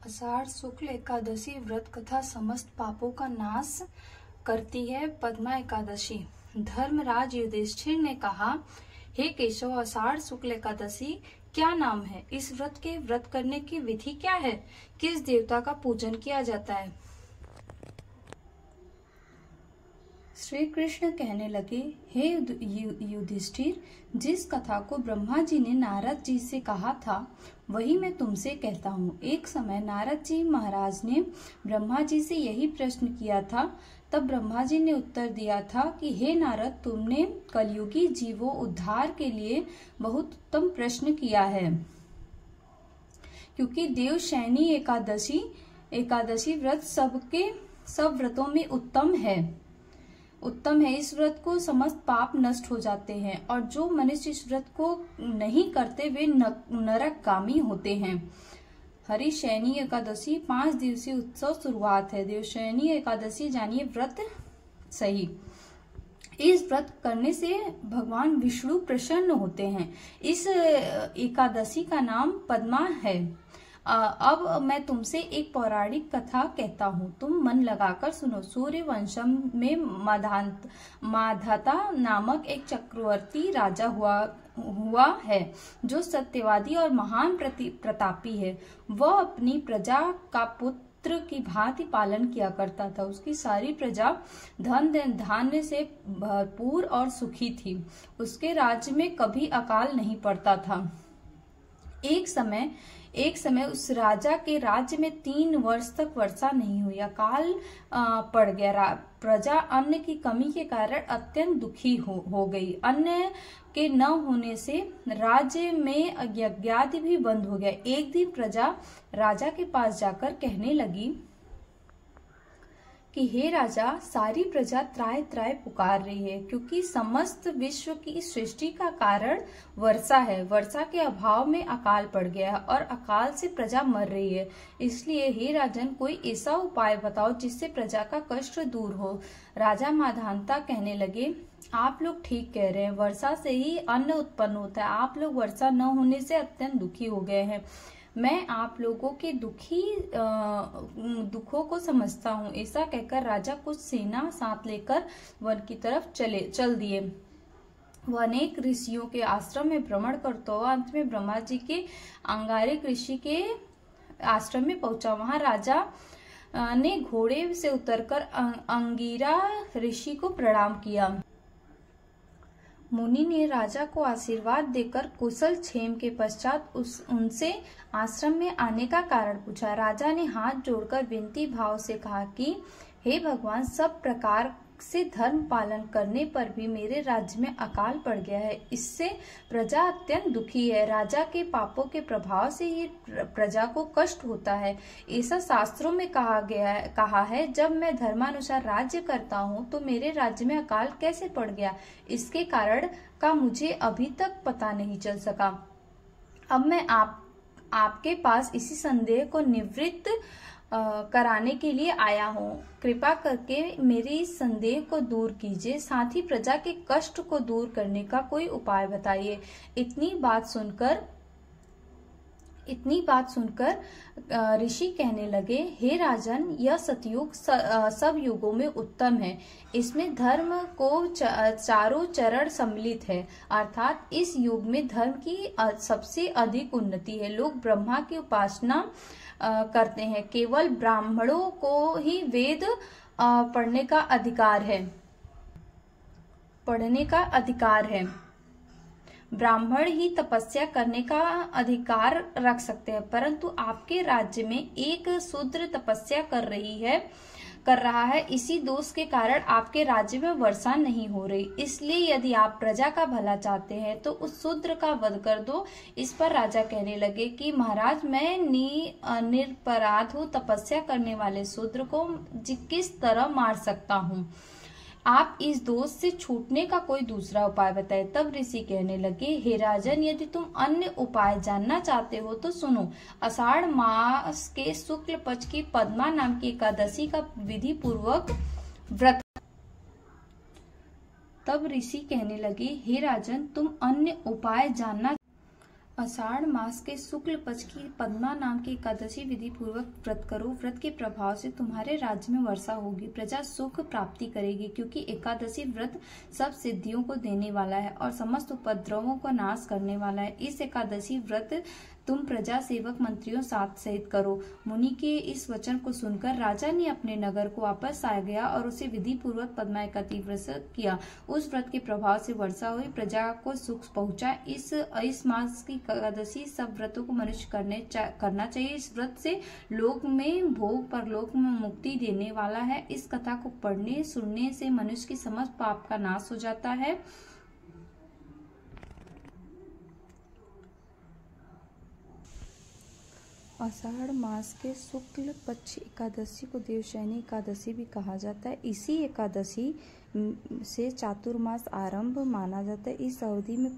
आषाढ़ शुक्ल एकादशी व्रत कथा समस्त पापों का नाश करती है। पद्मा एकादशी। धर्मराज युधिष्ठिर ने कहा, हे केशव, आषाढ़ शुक्ल एकादशी क्या नाम है? इस व्रत के व्रत करने की विधि क्या है? किस देवता का पूजन किया जाता है? श्री कृष्ण कहने लगे, हे युधिष्ठिर, जिस कथा को ब्रह्मा जी ने नारद जी से कहा था वही मैं तुमसे कहता हूँ। एक समय नारद जी महाराज ने ब्रह्मा जी से यही प्रश्न किया था। तब ब्रह्मा जी ने उत्तर दिया था कि हे नारद, तुमने कलयुगी जीवों उद्धार के लिए बहुत उत्तम प्रश्न किया है, क्योंकि देवशयनी एकादशी व्रत सब व्रतों में उत्तम है। इस व्रत को समस्त पाप नष्ट हो जाते हैं और जो मनुष्य इस व्रत को नहीं करते वे नरकगामी होते हैं। हरिशयनी एकादशी 5 दिवसीय उत्सव शुरुआत है। देवशयनी एकादशी जानिए व्रत सही। इस व्रत करने से भगवान विष्णु प्रसन्न होते हैं। इस एकादशी का नाम पद्मा है। अब मैं तुमसे एक पौराणिक कथा कहता हूँ, तुम मन लगाकर सुनो। सूर्य वंशम में माधाता नामक एक चक्रवर्ती राजा हुआ है, जो सत्यवादी और महान प्रतापी है। वह अपनी प्रजा का पुत्र की भांति पालन किया करता था। उसकी सारी प्रजा धन धान्य से भरपूर और सुखी थी। उसके राज्य में कभी अकाल नहीं पड़ता था। एक समय उस राजा के राज्य में 3 वर्ष तक वर्षा नहीं हुई। अकाल पड़ गया। प्रजा अन्न की कमी के कारण अत्यंत दुखी हो गई। अन्न के न होने से राज्य में यज्ञादि भी बंद हो गया। एक दिन प्रजा राजा के पास जाकर कहने लगी कि हे राजा, सारी प्रजा त्राय त्राय पुकार रही है, क्योंकि समस्त विश्व की सृष्टि का कारण वर्षा है। वर्षा के अभाव में अकाल पड़ गया है और अकाल से प्रजा मर रही है। इसलिए हे राजन, कोई ऐसा उपाय बताओ जिससे प्रजा का कष्ट दूर हो। राजा माधाता कहने लगे, आप लोग ठीक कह रहे हैं, वर्षा से ही अन्न उत्पन्न होता है। आप लोग वर्षा न होने से अत्यंत दुखी हो गए हैं। मैं आप लोगों के दुखों को समझता हूँ। ऐसा कहकर राजा कुछ सेना साथ लेकर वन की तरफ चल दिए। वह अनेक ऋषियों के आश्रम में भ्रमण करता हुआ अंत में ब्रह्मा जी के अंगारिक ऋषि के आश्रम में पहुंचा। वहां राजा ने घोड़े से उतरकर अंगिरा ऋषि को प्रणाम किया। मुनि ने राजा को आशीर्वाद देकर कुशल क्षेम के पश्चात उनसे आश्रम में आने का कारण पूछा। राजा ने हाथ जोड़कर विनती भाव से कहा कि हे भगवान, सब प्रकार से धर्म पालन करने पर भी मेरे राज्य में अकाल पड़ गया है। इससे प्रजा अत्यंत दुखी है। राजा के पापों के प्रभाव से ही प्रजा को कष्ट होता है। ऐसा शास्त्रों में कहा है। जब मैं धर्मानुसार राज्य करता हूँ तो मेरे राज्य में अकाल कैसे पड़ गया, इसके कारण का मुझे अभी तक पता नहीं चल सका। अब मैं आपके पास इसी संदेह को निवृत्त कराने के लिए आया हूँ। कृपा करके मेरे इस संदेह को दूर कीजिए, साथ ही प्रजा के कष्ट को दूर करने का कोई उपाय बताइए। इतनी बात सुनकर ऋषि कहने लगे, हे राजन, यह सतयुग सब युगों में उत्तम है। इसमें धर्म को चारों चरण सम्मिलित है, अर्थात इस युग में धर्म की सबसे अधिक उन्नति है। लोग ब्रह्मा की उपासना करते हैं। केवल ब्राह्मणों को ही वेद पढ़ने का अधिकार है। ब्राह्मण ही तपस्या करने का अधिकार रख सकते हैं, परंतु आपके राज्य में एक शूद्र तपस्या कर रहा है। इसी दोष के कारण आपके राज्य में वर्षा नहीं हो रही। इसलिए यदि आप प्रजा का भला चाहते हैं तो उस शूद्र का वध कर दो। इस पर राजा कहने लगे कि महाराज, मैं निरपराध हूँ। तपस्या करने वाले शूद्र को किस तरह मार सकता हूँ? आप इस दोष से छूटने का कोई दूसरा उपाय बताएं। तब ऋषि कहने लगे, हे राजन, यदि तुम अन्य उपाय जानना चाहते हो तो सुनो। आषाढ़ मास के शुक्ल पक्ष की पद्मा नाम की एकादशी का विधि पूर्वक व्रत। तब ऋषि कहने लगे, हे राजन, तुम अन्य उपाय जानना आषाढ़ मास के शुक्ल पक्ष की पद्मा नाम की एकादशी विधि पूर्वक व्रत करो। व्रत के प्रभाव से तुम्हारे राज्य में वर्षा होगी, प्रजा सुख प्राप्ति करेगी, क्योंकि एकादशी व्रत सब सिद्धियों को देने वाला है और समस्त उपद्रवों को नाश करने वाला है। इस एकादशी व्रत तुम प्रजा सेवक मंत्रियों साथ सहित करो। मुनि के इस वचन को सुनकर राजा ने अपने नगर को वापस आ गया और उसे विधि पूर्वक पद्मा एकादशी व्रत किया। उस व्रत के प्रभाव से वर्षा हुई, प्रजा को सुख पहुंचा। इस मास की एकादशी सब व्रतों को मनुष्य करना चाहिए। इस व्रत से लोक में भोग, परलोक में मुक्ति देने वाला है। इस कथा को पढ़ने सुनने से मनुष्य की समस्त पाप का नाश हो जाता है। आषाढ़ मास के शुक्ल पक्ष एकादशी को देवशयनी एकादशी भी कहा जाता है। इसी एकादशी से चातुर्मास आरंभ माना जाता है। इस अवधि में